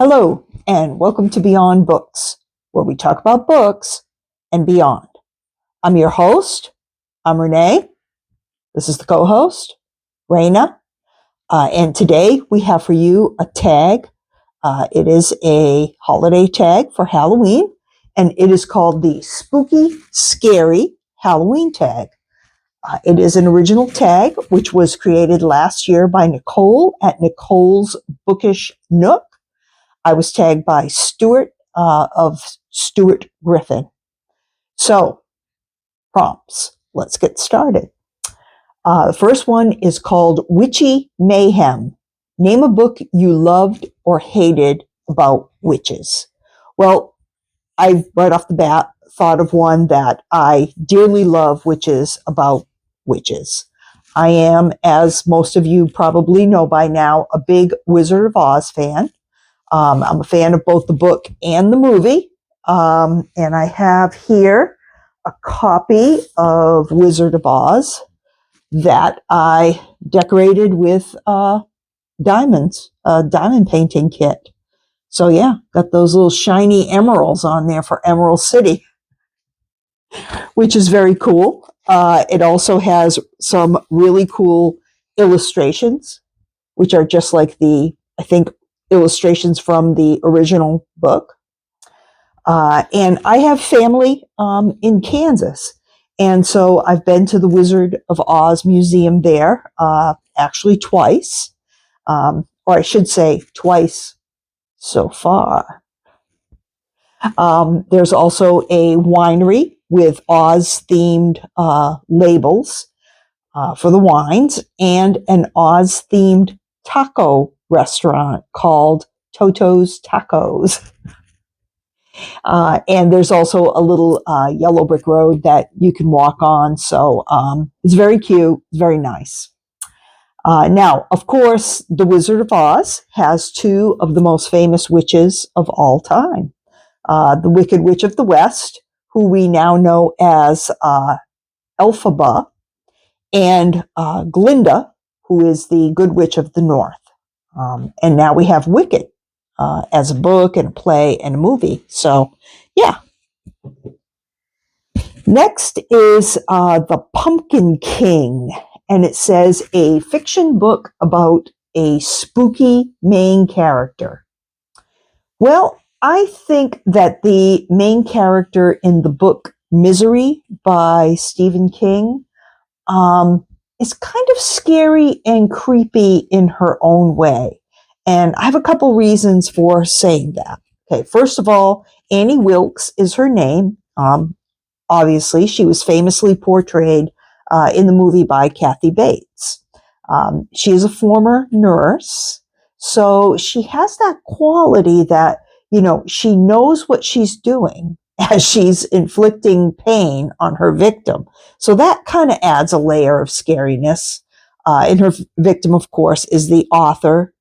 Hello, and welcome to Beyond Books, where we talk about books and beyond. I'm your host. I'm Renee. This is the co-host, Raina. And today we have for you a tag. It is a holiday tag for Halloween, and it is called the Spooky Scary Halloween tag. It is an original tag, which was created last year by Nicole at Nicole's Bookish Nook. I was tagged by Stuart of Stuart Griffin. So, prompts. Let's get started. The first one is called Witchy Mayhem. Name a book you loved or hated about witches. Well, I right off the bat thought of one that I dearly love, which is about witches. I am, as most of you probably know by now, a big Wizard of Oz fan. I'm a fan of both the book and the movie. And I have here a copy of Wizard of Oz that I decorated with diamonds, a diamond painting kit. So yeah, got those little shiny emeralds on there for Emerald City, which is very cool. It also has some really cool illustrations, which are just like illustrations from the original book. And I have family in Kansas. And so I've been to the Wizard of Oz Museum there, actually twice, or I should say twice so far. There's also a winery with Oz-themed labels for the wines, and an Oz-themed taco restaurant called Toto's Tacos. And there's also a little yellow brick road that you can walk on. So it's very cute, very nice. Now, of course, the Wizard of Oz has two of the most famous witches of all time. The Wicked Witch of the West, who we now know as Elphaba, and Glinda, who is the Good Witch of the North. And now we have Wicked as a book and a play and a movie. So, yeah. Next is The Pumpkin King. And it says a fiction book about a spooky main character. Well, I think that the main character in the book Misery by Stephen King is kind of scary and creepy in her own way. And I have a couple reasons for saying that. Okay, first of all, Annie Wilkes is her name. Obviously, she was famously portrayed in the movie by Kathy Bates. She is a former nurse, so she has that quality that, she knows what she's doing as she's inflicting pain on her victim. So that kind of adds a layer of scariness. And her victim, of course, is the author,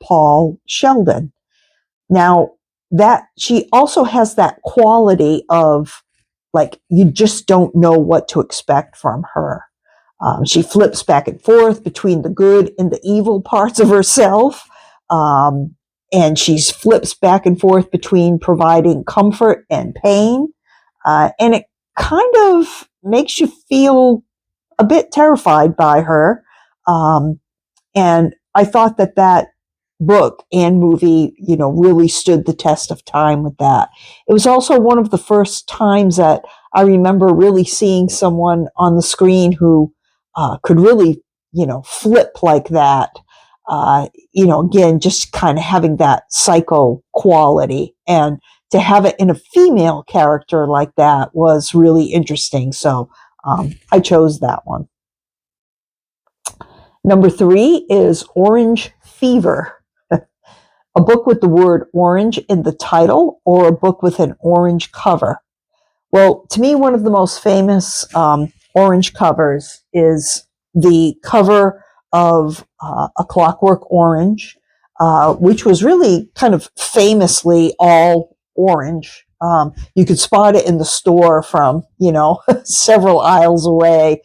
Paul Sheldon. Now, that she also has that quality of, like, you just don't know what to expect from her. She flips back and forth between the good and the evil parts of herself. And she flips back and forth between providing comfort and pain. And it kind of makes you feel a bit terrified by her. And I thought that book and movie, really stood the test of time with that. It was also one of the first times that I remember really seeing someone on the screen who could really, flip like that. Again, just kind of having that psycho quality, and to have it in a female character like that was really interesting. So I chose that one. Number 3 is Orange Fever. A book with the word orange in the title, or a book with an orange cover. Well, to me, one of the most famous orange covers is the cover of A Clockwork Orange, which was really kind of famously all orange. You could spot it in the store from, several aisles away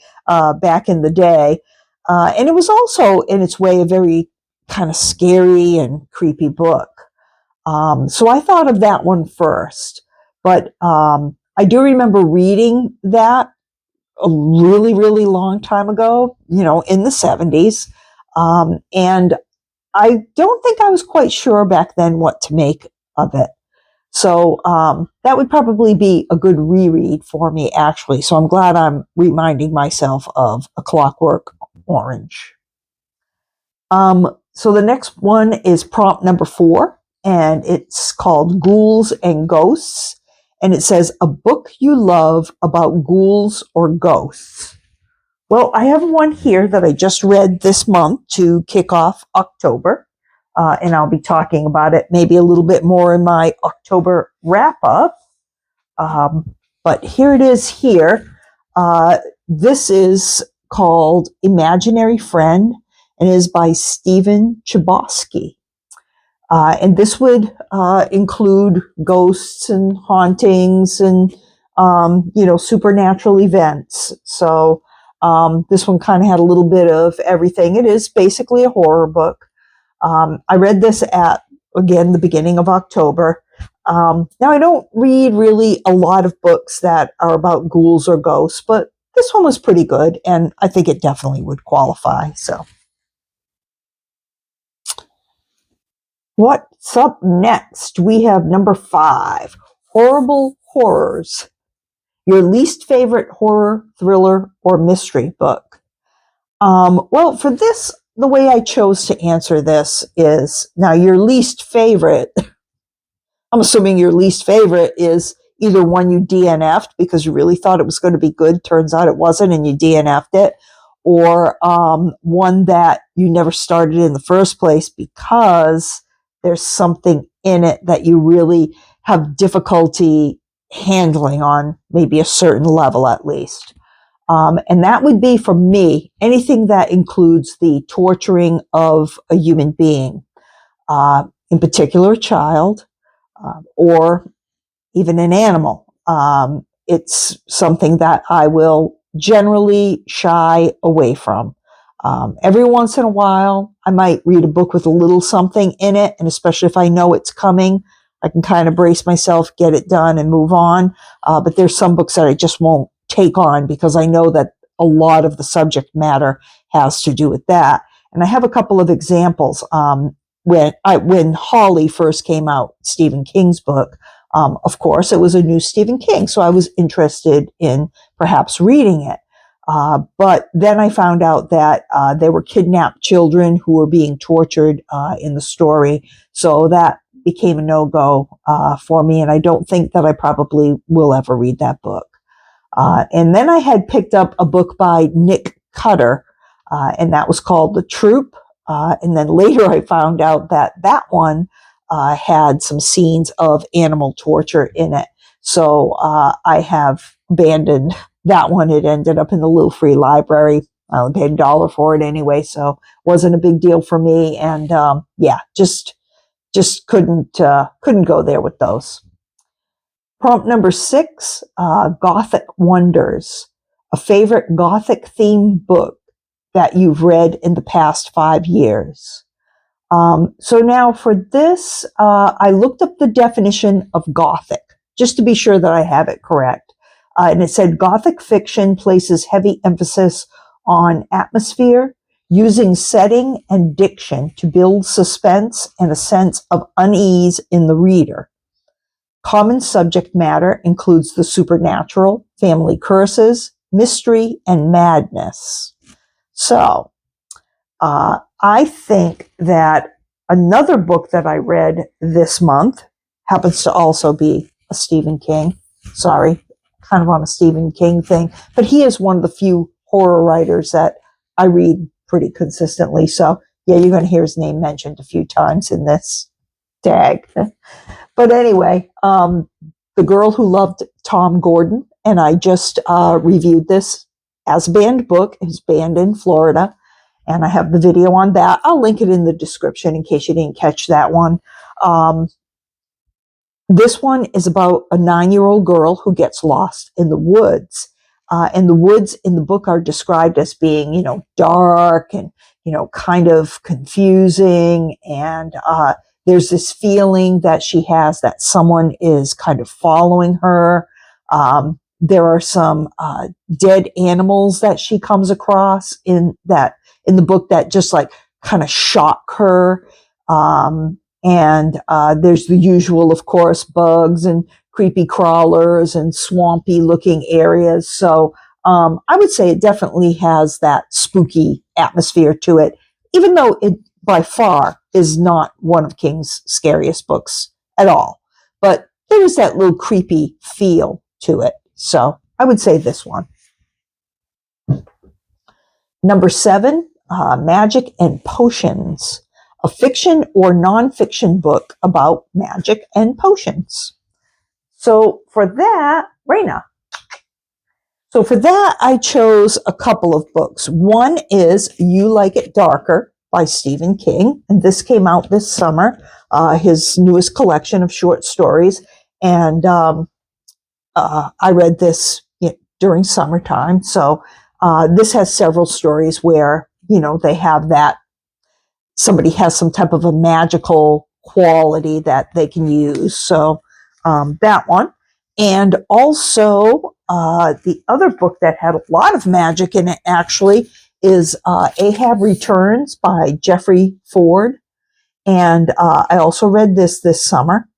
back in the day. And it was also, in its way, a very kind of scary and creepy book. So I thought of that one first. But I do remember reading that a really, really long time ago, in the 70s. And I don't think I was quite sure back then what to make of it. So that would probably be a good reread for me, actually. So I'm glad I'm reminding myself of A Clockwork Orange. So the next one is prompt number 4, and it's called Ghouls and Ghosts. And it says, a book you love about ghouls or ghosts. Well, I have one here that I just read this month to kick off October. And I'll be talking about it maybe a little bit more in my October wrap up. But here it is here. This is called Imaginary Friend and is by Stephen Chbosky. And this would include ghosts and hauntings and, supernatural events. So this one kind of had a little bit of everything. It is basically a horror book. I read this at, again, the beginning of October. Now, I don't read really a lot of books that are about ghouls or ghosts, but this one was pretty good, and I think it definitely would qualify. So, what's up next? We have number 5, Horrible Horrors. Your least favorite horror, thriller, or mystery book? Well, for this, the way I chose to answer this is, now your least favorite, I'm assuming your least favorite is either one you DNF'd because you really thought it was going to be good, turns out it wasn't, and you DNF'd it, or one that you never started in the first place because there's something in it that you really have difficulty handling on maybe a certain level at least. And that would be, for me, anything that includes the torturing of a human being, in particular a child, or even an animal. It's something that I will generally shy away from. Every once in a while, I might read a book with a little something in it, and especially if I know it's coming, I can kind of brace myself, get it done, and move on. But there's some books that I just won't take on because I know that a lot of the subject matter has to do with that. And I have a couple of examples. When Holly first came out, Stephen King's book, of course, it was a new Stephen King, so I was interested in perhaps reading it. But then I found out that there were kidnapped children who were being tortured in the story, so that became a no-go for me, and I don't think that I probably will ever read that book. And then I had picked up a book by Nick Cutter, and that was called The Troop. And then later I found out that that one had some scenes of animal torture in it. So I have abandoned that one. It ended up in the Little Free Library. I only paid $1 for it anyway, so wasn't a big deal for me. And just couldn't go there with those. Prompt number 6, Gothic Wonders, a favorite Gothic-themed book that you've read in the past 5 years. So now for this, I looked up the definition of Gothic, just to be sure that I have it correct. And it said, Gothic fiction places heavy emphasis on atmosphere, using setting and diction to build suspense and a sense of unease in the reader. Common subject matter includes the supernatural, family curses, mystery, and madness. So, I think that another book that I read this month happens to also be a Stephen King. Sorry, kind of on a Stephen King thing, but he is one of the few horror writers that I read pretty consistently. So, yeah, you're going to hear his name mentioned a few times in this tag. But anyway, The Girl Who Loved Tom Gordon, and I just reviewed this as a banned book. It was banned in Florida, and I have the video on that. I'll link it in the description in case you didn't catch that one. This one is about a 9-year-old girl who gets lost in the woods. And the woods in the book are described as being, dark and, kind of confusing. And there's this feeling that she has that someone is kind of following her. There are some dead animals that she comes across in the book that just like kind of shock her. And there's the usual, of course, bugs and creepy crawlers and swampy looking areas. So I would say it definitely has that spooky atmosphere to it, even though it by far is not one of King's scariest books at all. But there is that little creepy feel to it. So I would say this one. Number 7, Magic and Potions, a fiction or nonfiction book about magic and potions. So for that, Raina. So for that, I chose a couple of books. One is You Like It Darker by Stephen King, and this came out this summer, his newest collection of short stories. And I read this during summertime. So this has several stories where, they have that somebody has some type of a magical quality that they can use. So that one. And also the other book that had a lot of magic in it actually is Ahab Returns by Jeffrey Ford. And I also read this summer.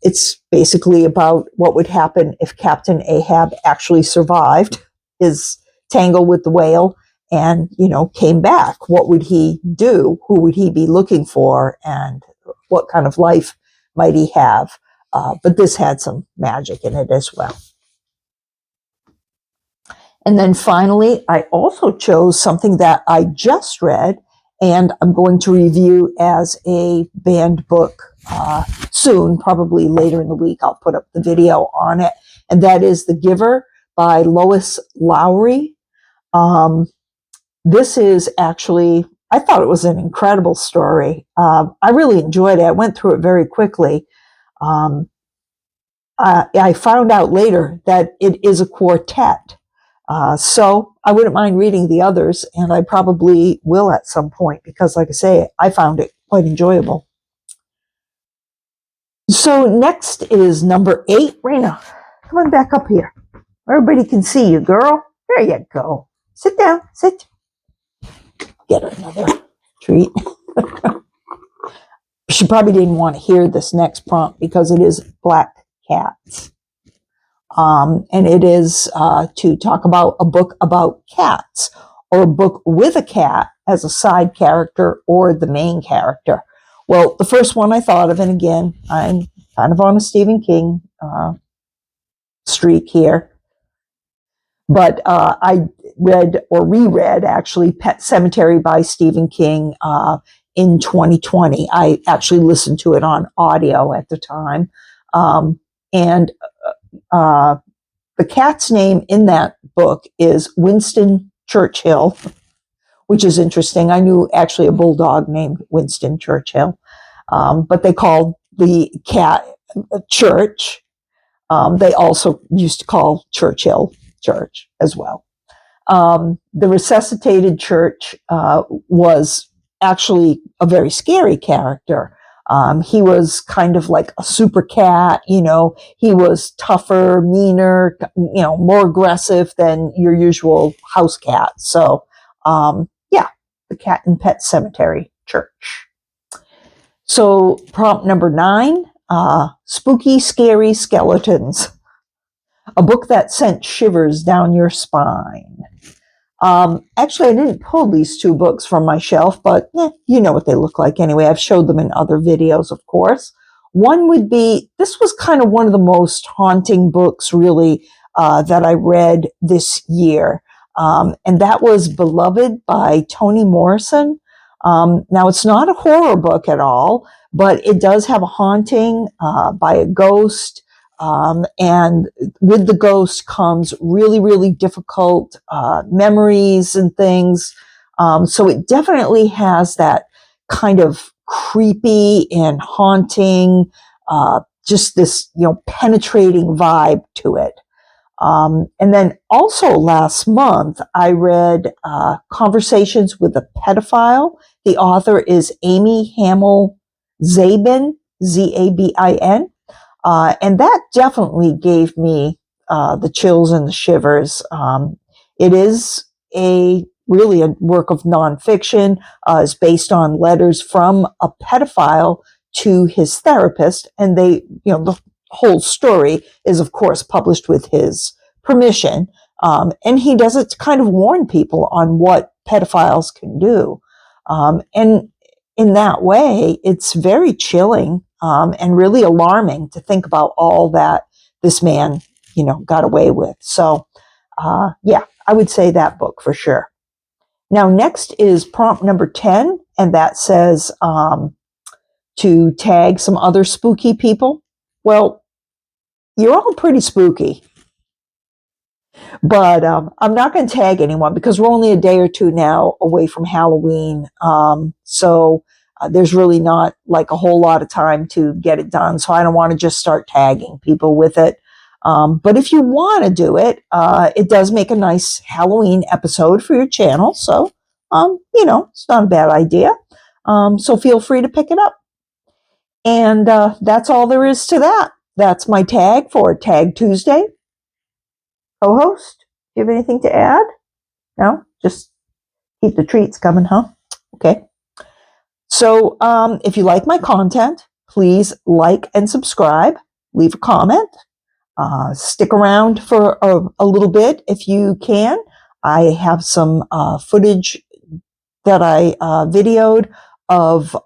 It's basically about what would happen if Captain Ahab actually survived his tangle with the whale and, came back. What would he do? Who would he be looking for? And what kind of life might he have? But this had some magic in it as well. And then finally, I also chose something that I just read and I'm going to review as a banned book soon, probably later in the week. I'll put up the video on it. And that is The Giver by Lois Lowry. This is actually, I thought it was an incredible story. I really enjoyed it. I went through it very quickly. I found out later that it is a quartet. So I wouldn't mind reading the others, and I probably will at some point because, like I say, I found it quite enjoyable. So next is number 8. Raina, come on back up here. Everybody can see you, girl. There you go. Sit down. Sit. Get her another treat. She probably didn't want to hear this next prompt because it is black cats. And it is to talk about a book about cats or a book with a cat as a side character or the main character. Well, the first one I thought of, and again, I'm kind of on a Stephen King streak here, but I read or reread actually Pet Sematary by Stephen King in 2020. I actually listened to it on audio at the time. And the cat's name in that book is Winston Churchill, which is interesting. I knew actually a bulldog named Winston Churchill, but they called the cat Church. They also used to call Churchill Church as well. The resuscitated Church was actually a very scary character. He was kind of like a super cat, he was tougher, meaner, more aggressive than your usual house cat. So, the Cat in Pet Cemetery Church. So prompt number 9, Spooky, Scary Skeletons, a book that sent shivers down your spine. Actually, I didn't pull these 2 books from my shelf, but you know what they look like anyway. I've showed them in other videos, of course. One would be, this was kind of one of the most haunting books, really, that I read this year. And that was Beloved by Toni Morrison. Now, it's not a horror book at all, but it does have a haunting by a ghost. And with the ghost comes really, really difficult memories and things. So it definitely has that kind of creepy and haunting, just this, penetrating vibe to it. And then also last month, I read Conversations with a Pedophile. The author is Amy Hamill Zabin, Zabin. And that definitely gave me the chills and the shivers. It is really a work of nonfiction. It's based on letters from a pedophile to his therapist, and the whole story is, of course, published with his permission. And he does it to kind of warn people on what pedophiles can do. And in that way, it's very chilling and really alarming to think about all that this man, got away with. So, yeah, I would say that book for sure. Now, next is prompt number 10, and that says to tag some other spooky people. Well, you're all pretty spooky, but I'm not going to tag anyone because we're only a day or two now away from Halloween. So there's really not like a whole lot of time to get it done. So I don't want to just start tagging people with it. But if you want to do it, it does make a nice Halloween episode for your channel. So, it's not a bad idea. So feel free to pick it up. And that's all there is to that. That's my tag for Tag Tuesday. Co-host, do you have anything to add? No? Just keep the treats coming, huh? Okay. So if you like my content, please like and subscribe. Leave a comment. Stick around for a little bit if you can. I have some footage that I videoed of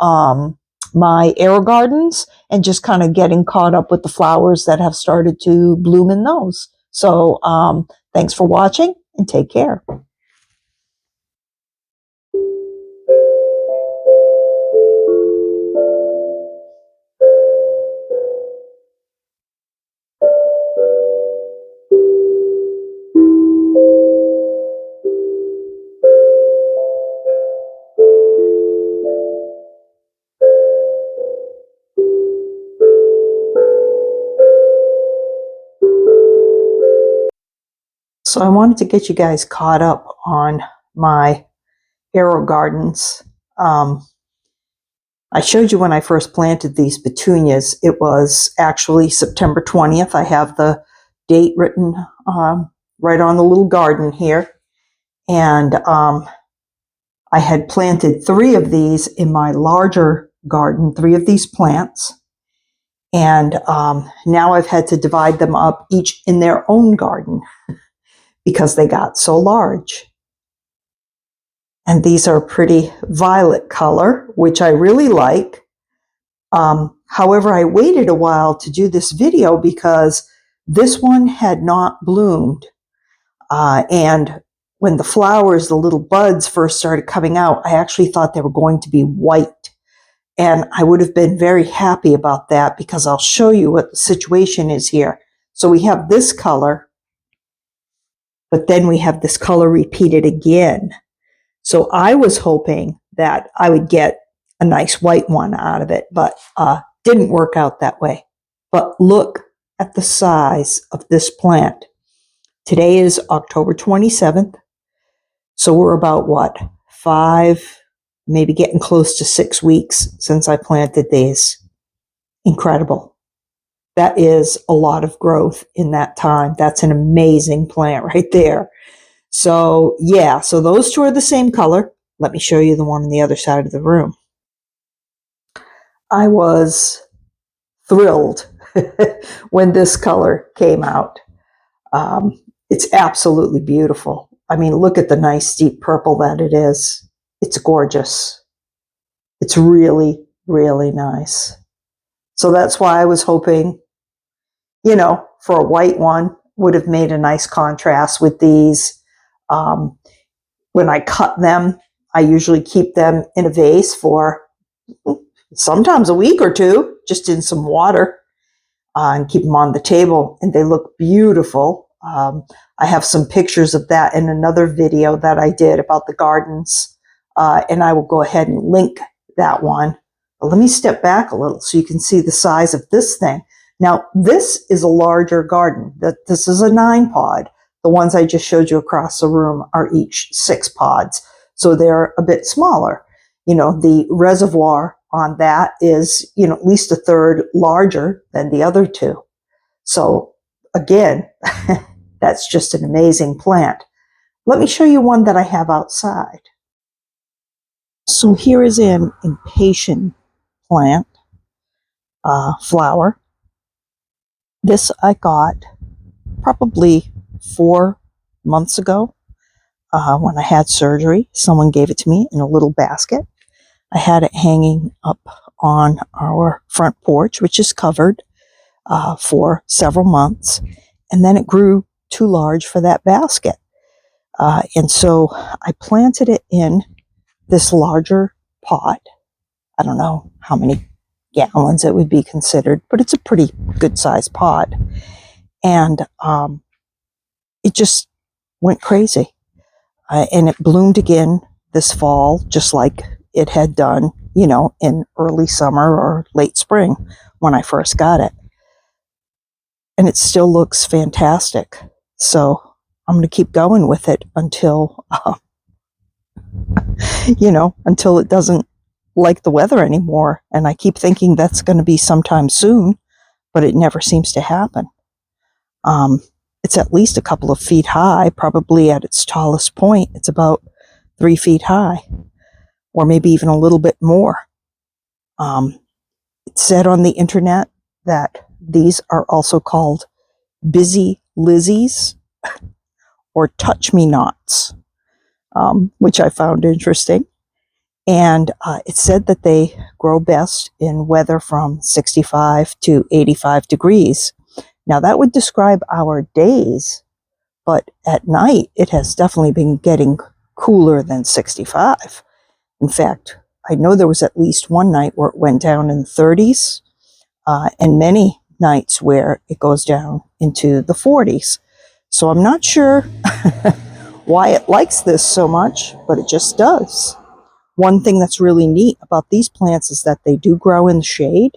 my AeroGardens and just kind of getting caught up with the flowers that have started to bloom in those. So thanks for watching and take care. So I wanted to get you guys caught up on my AeroGardens. I showed you when I first planted these petunias. It was actually September 20th. I have the date written right on the little garden here. And I had planted 3 of these in my larger garden, 3 of these plants. And now I've had to divide them up each in their own garden because they got so large. And these are pretty violet color, which I really like. However, I waited a while to do this video because this one had not bloomed. And when the flowers, the little buds first started coming out, I actually thought they were going to be white. And I would have been very happy about that because I'll show you what the situation is here. So we have this color, but then we have this color repeated again. So I was hoping that I would get a nice white one out of it, but didn't work out that way. But look at the size of this plant. Today is October 27th. So we're about 5, maybe getting close to 6 weeks since I planted these. Incredible. That is a lot of growth in that time. That's an amazing plant right there. So yeah, so those 2 are the same color. Let me show you the one on the other side of the room. I was thrilled when this color came out. It's absolutely beautiful. I mean, look at the nice deep purple that it is. It's gorgeous. It's really, really nice. So that's why I was hoping, for a white one would have made a nice contrast with these. When I cut them, I usually keep them in a vase for sometimes a week or 2, just in some water, and keep them on the table, and they look beautiful. I have some pictures of that in another video that I did about the gardens, and I will go ahead and link that one. But let me step back a little so you can see the size of this thing. Now, this is a larger garden. This is a 9-pod. The ones I just showed you across the room are each 6 pods, so they're a bit smaller. The reservoir on that is, at least a third larger than the other two. So again, that's just an amazing plant. Let me show you one that I have outside. So here is an impatient plant, flower. This I got probably 4 months ago when I had surgery. Someone gave it to me in a little basket. I had it hanging up on our front porch, which is covered for several months. And then it grew too large for that basket. And so I planted it in this larger pot. I don't know how many gallons it would be considered, but it's a pretty good sized pot. And it just went crazy. And it bloomed again this fall, just like it had done, in early summer or late spring when I first got it. And it still looks fantastic. So I'm going to keep going with it until, until it doesn't like the weather anymore. And I keep thinking that's going to be sometime soon, but it never seems to happen. It's at least a couple of feet high, probably at its tallest point. It's about 3 feet high, or maybe even a little bit more. It said on the internet that these are also called busy lizzies or touch-me-nots, which I found interesting. And it said that they grow best in weather from 65 to 85 degrees. Now that would describe our days, but at night it has definitely been getting cooler than 65. In fact, I know there was at least one night where it went down in the 30s, and many nights where it goes down into the 40s. So I'm not sure why it likes this so much, but it just does. One thing that's really neat about these plants is that they do grow in the shade.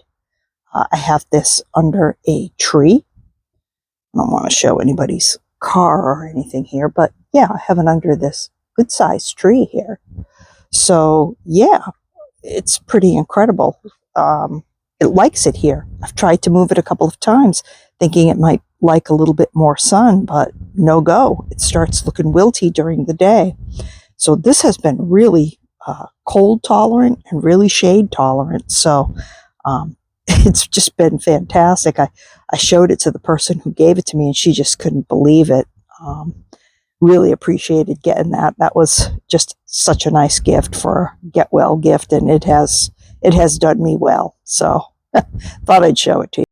I have this under a tree. I don't want to show anybody's car or anything here, but yeah, I have it under this good-sized tree here. So yeah, it's pretty incredible. It likes it here. I've tried to move it a couple of times, thinking it might like a little bit more sun, but no go. It starts looking wilty during the day. So this has been really cold tolerant and really shade tolerant. So it's just been fantastic. I showed it to the person who gave it to me, and she just couldn't believe it. Really appreciated getting that. That was just such a nice gift for a get well gift, and it has done me well. So thought I'd show it to you.